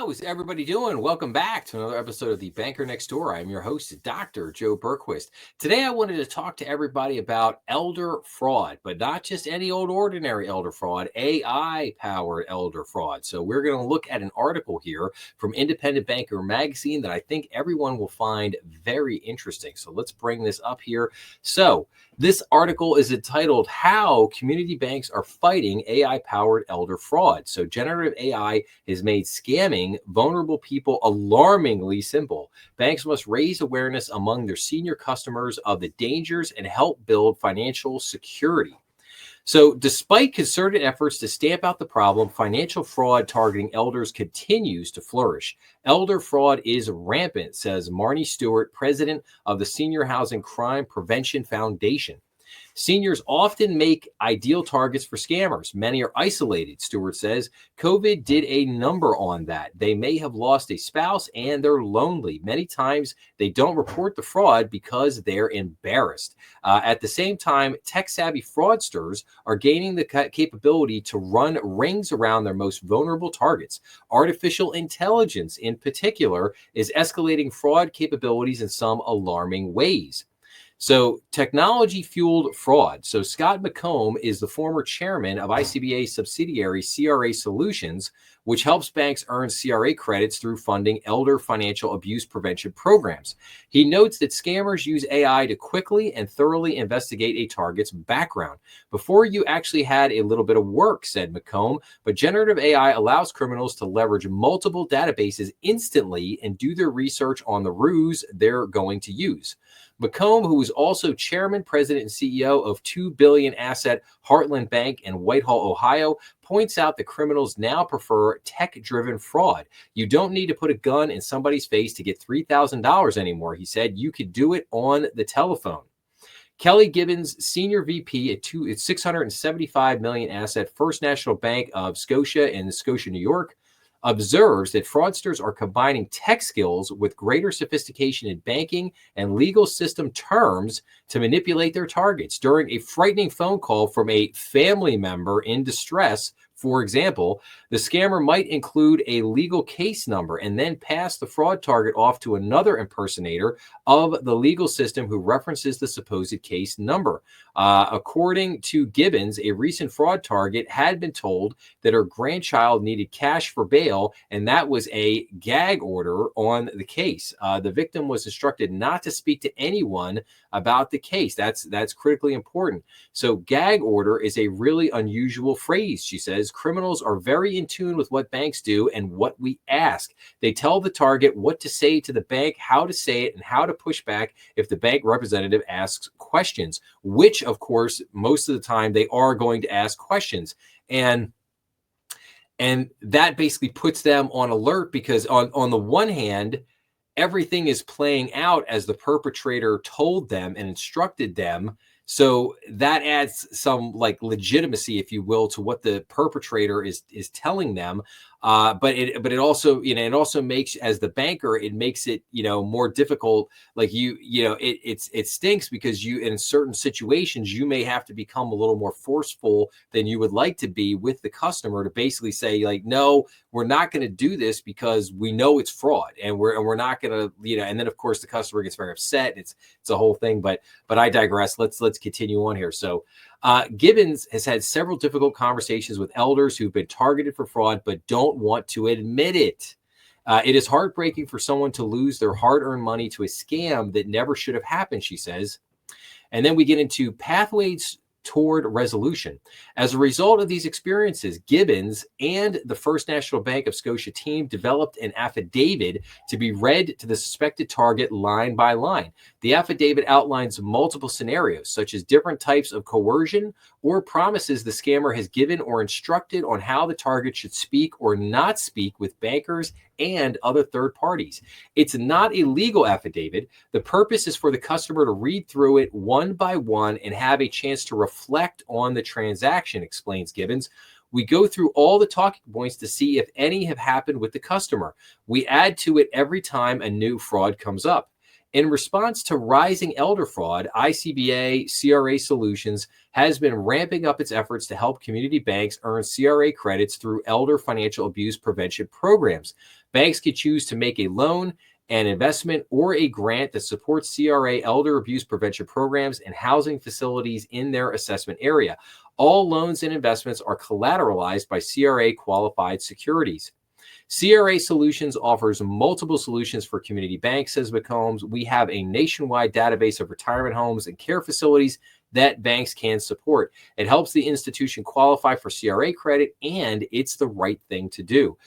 How's everybody doing? Welcome back to another episode of The Banker Next Door. I'm your host, Dr. Joe Berquist. Today, I wanted to talk to everybody about elder fraud, but not just any old ordinary elder fraud, AI-powered elder fraud. So we're going to look at an article here from Independent Banker magazine that I think everyone will find very interesting. So let's bring this up here. So this article is entitled, How Community Banks Are Fighting AI-Powered Elder Fraud. So generative AI has made scamming vulnerable people alarmingly simple. Banks must raise awareness among their senior customers of the dangers and help build financial security. So despite concerted efforts to stamp out the problem, financial fraud targeting elders continues to flourish. Elder fraud is rampant, says Marnie Stewart, president of the Senior Housing Crime Prevention Foundation. Seniors often make ideal targets for scammers. Many are isolated, Stewart says. COVID did a number on that. They may have lost a spouse and they're lonely. Many times they don't report the fraud because they're embarrassed. At the same time, tech-savvy fraudsters are gaining the capability to run rings around their most vulnerable targets. Artificial intelligence, in particular, is escalating fraud capabilities in some alarming ways. So technology-fueled fraud. So Scott McComb is the former chairman of ICBA subsidiary CRA Solutions, which helps banks earn CRA credits through funding elder financial abuse prevention programs. He notes that scammers use AI to quickly and thoroughly investigate a target's background. Before you actually had a little bit of work, said McComb, but generative AI allows criminals to leverage multiple databases instantly and do their research on the ruse they're going to use. McComb, who is also chairman, president, and CEO of $2 billion asset Heartland Bank in Whitehall, Ohio, points out that criminals now prefer tech-driven fraud. You don't need to put a gun in somebody's face to get $3,000 anymore, he said. You could do it on the telephone. Kelly Gibbons, senior VP at $675 million asset First National Bank of Scotia in Scotia, New York, observes that fraudsters are combining tech skills with greater sophistication in banking and legal system terms to manipulate their targets. During a frightening phone call from a family member in distress, for example, the scammer might include a legal case number and then pass the fraud target off to another impersonator of the legal system who references the supposed case number. According to Gibbons, a recent fraud target had been told that her grandchild needed cash for bail, and that was a gag order on the case. The victim was instructed not to speak to anyone about the case. That's critically important. So gag order is a really unusual phrase, she says. Criminals are very in tune with what banks do and what we ask. They tell the target what to say to the bank, how to say it, and how to push back if the bank representative asks questions, which, of course, most of the time they are going to ask questions. And that basically puts them on alert because on the one hand, everything is playing out as the perpetrator told them and instructed them. So that adds some like legitimacy, if you will, to what the perpetrator is telling them. But it also, it also makes, as the banker, it makes it, more difficult. Like it stinks because you, in certain situations, you may have to become a little more forceful than you would like to be with the customer to basically say, like, no, we're not going to do this because we know it's fraud, and we're not going to, and then of course the customer gets very upset. It's a whole thing. But I digress. Let's continue on here. So Gibbons has had several difficult conversations with elders who've been targeted for fraud but don't want to admit it. It is heartbreaking for someone to lose their hard-earned money to a scam that never should have happened, she says. And then we get into pathways toward resolution. As a result of these experiences, Gibbons and the First National Bank of Scotia team developed an affidavit to be read to the suspected target line by line. The affidavit outlines multiple scenarios, such as different types of coercion or promises the scammer has given or instructed on how the target should speak or not speak with bankers and other third parties. It's not a legal affidavit. The purpose is for the customer to read through it one by one and have a chance to reflect on the transaction, explains Gibbons. We go through all the talking points to see if any have happened with the customer. We add to it every time a new fraud comes up. In response to rising elder fraud, ICBA CRA Solutions has been ramping up its efforts to help community banks earn CRA credits through elder financial abuse prevention programs. Banks can choose to make a loan, an investment, or a grant that supports CRA elder abuse prevention programs and housing facilities in their assessment area. All loans and investments are collateralized by CRA qualified securities. CRA Solutions offers multiple solutions for community banks, says McCombs. We have a nationwide database of retirement homes and care facilities that banks can support. It helps the institution qualify for CRA credit, and it's the right thing to do.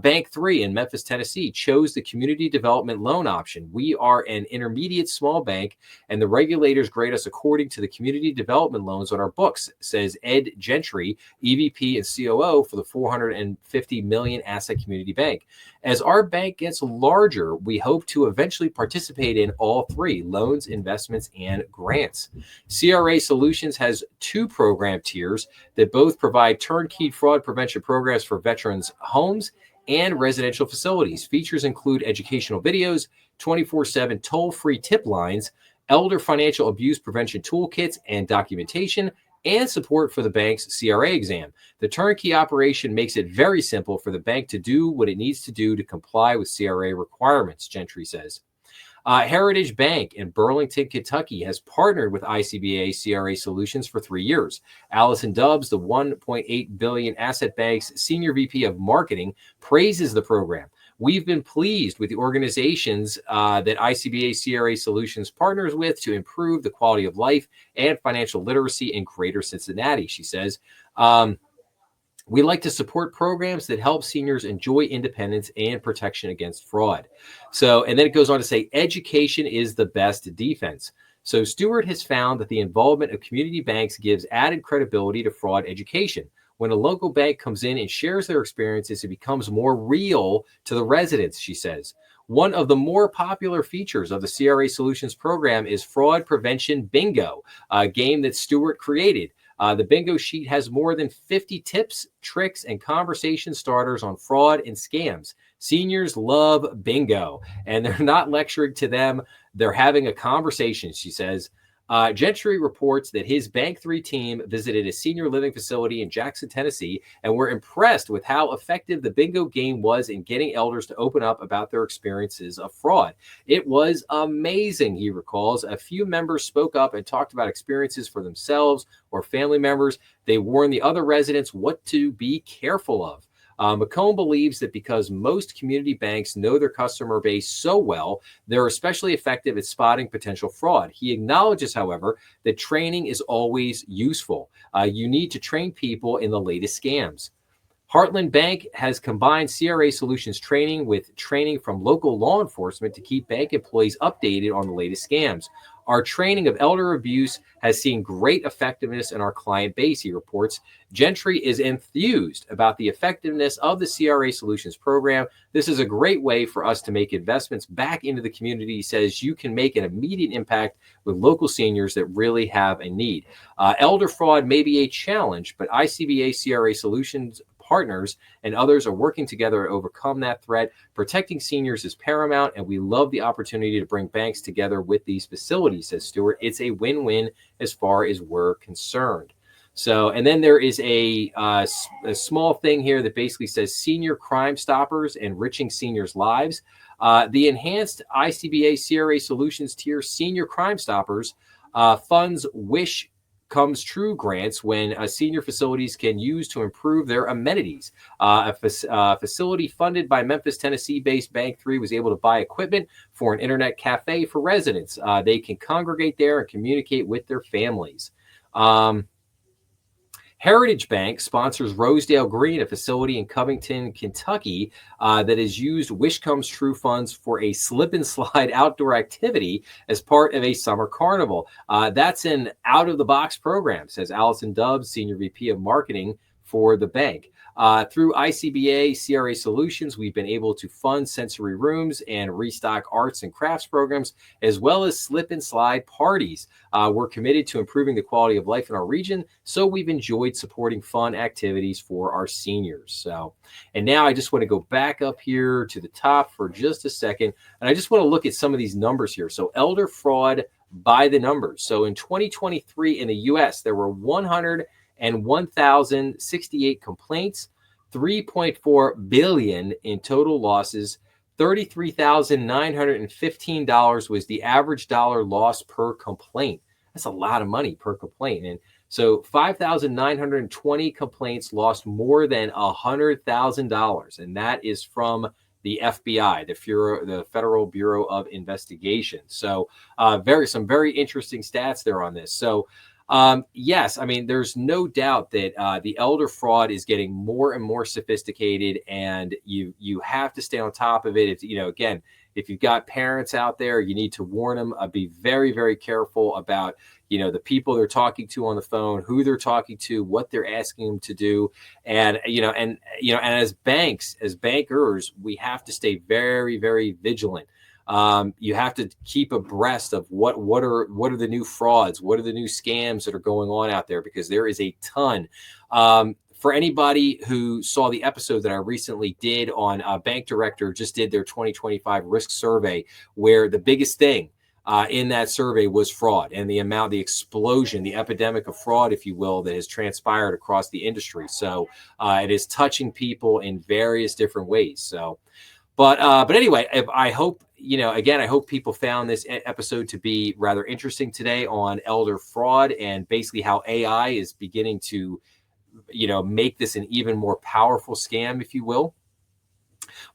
Bank 3 in Memphis, Tennessee chose the community development loan option. We are an intermediate small bank, and the regulators grade us according to the community development loans on our books, says Ed Gentry, EVP and COO for the $450 million asset community bank. As our bank gets larger, we hope to eventually participate in all three: loans, investments, and grants. CRA Solutions has two program tiers that both provide turnkey fraud prevention programs for veterans' homes and residential facilities. Features include educational videos, 24/7 toll-free tip lines, elder financial abuse prevention toolkits and documentation, and support for the bank's CRA exam. The turnkey operation makes it very simple for the bank to do what it needs to do to comply with CRA requirements, Gentry says. Heritage Bank in Burlington, Kentucky has partnered with ICBA CRA Solutions for 3 years. Allison Dubbs, the $1.8 billion asset bank's senior VP of marketing, praises the program. We've been pleased with the organizations that ICBA CRA Solutions partners with to improve the quality of life and financial literacy in Greater Cincinnati, she says. We like to support programs that help seniors enjoy independence and protection against fraud. So, and then it goes on to say, education is the best defense. So Stewart has found that the involvement of community banks gives added credibility to fraud education. When a local bank comes in and shares their experiences, it becomes more real to the residents, she says. One of the more popular features of the CRA Solutions program is Fraud Prevention Bingo, a game that Stewart created. The bingo sheet has more than 50 tips, tricks, and conversation starters on fraud and scams. Seniors love bingo, and they're not lecturing to them. They're having a conversation, she says. Gentry reports that his Bank 3 team visited a senior living facility in Jackson, Tennessee, and were impressed with how effective the bingo game was in getting elders to open up about their experiences of fraud. It was amazing, he recalls. A few members spoke up and talked about experiences for themselves or family members. They warned the other residents what to be careful of. McComb believes that because most community banks know their customer base so well, they're especially effective at spotting potential fraud. He acknowledges, however, that training is always useful. You need to train people in the latest scams. Heartland Bank has combined CRA Solutions training with training from local law enforcement to keep bank employees updated on the latest scams. Our training of elder abuse has seen great effectiveness in our client base, he reports. Gentry is enthused about the effectiveness of the CRA Solutions program. This is a great way for us to make investments back into the community, he says. You can make an immediate impact with local seniors that really have a need. Elder fraud may be a challenge, but ICBA CRA Solutions partners and others are working together to overcome that threat. Protecting seniors is paramount, and we love the opportunity to bring banks together with these facilities, says Stewart. It's a win-win as far as we're concerned. So, and then there is a small thing here that basically says Senior Crime Stoppers Enriching Seniors' Lives. The enhanced ICBA CRA Solutions tier Senior Crime Stoppers funds Wish Comes True grants when senior facilities can use to improve their amenities. A facility funded by Memphis, Tennessee-based Bank 3 was able to buy equipment for an internet cafe for residents. They can congregate there and communicate with their families. Heritage Bank sponsors Rosedale Green, a facility in Covington, Kentucky, that has used Wish Comes True funds for a slip and slide outdoor activity as part of a summer carnival. That's an out-of-the-box program, says Allison Dubbs, Senior VP of Marketing for the bank. Through ICBA CRA Solutions, we've been able to fund sensory rooms and restock arts and crafts programs, as well as slip and slide parties. We're committed to improving the quality of life in our region, so we've enjoyed supporting fun activities for our seniors. So, and now I just want to go back up here to the top for just a second, and I just want to look at some of these numbers here. So elder fraud by the numbers. So in 2023 in the U.S., there were 101,068 complaints. $3.4 billion in total losses. $33,915 was the average dollar loss per complaint. That's a lot of money per complaint. And so 5,920 complaints lost more than $100,000. And that is from the FBI, the Federal Bureau of Investigation. So some very interesting stats there on this. So yes, I mean, there's no doubt that the elder fraud is getting more and more sophisticated, and you have to stay on top of it. It's, again, if you've got parents out there, you need to warn them. Be very, very careful about the people they're talking to on the phone, who they're talking to, what they're asking them to do, and and as bankers, we have to stay very, very vigilant. You have to keep abreast of what are the new frauds, what are the new scams that are going on out there, because there is a ton. For anybody who saw the episode that I recently did on Bank Director, just did their 2025 risk survey, where the biggest thing in that survey was fraud, and the explosion, the epidemic of fraud, if you will, that has transpired across the industry. So it is touching people in various different ways. So. But anyway, I hope, I hope people found this episode to be rather interesting today on elder fraud, and basically how AI is beginning to, make this an even more powerful scam, if you will.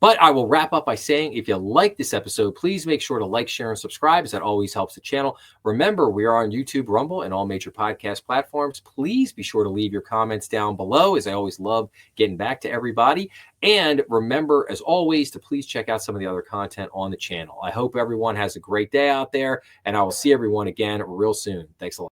But I will wrap up by saying, if you like this episode, please make sure to like, share, and subscribe, as that always helps the channel. Remember, we are on YouTube, Rumble, and all major podcast platforms. Please be sure to leave your comments down below, as I always love getting back to everybody. And remember, as always, to please check out some of the other content on the channel. I hope everyone has a great day out there, and I will see everyone again real soon. Thanks a lot.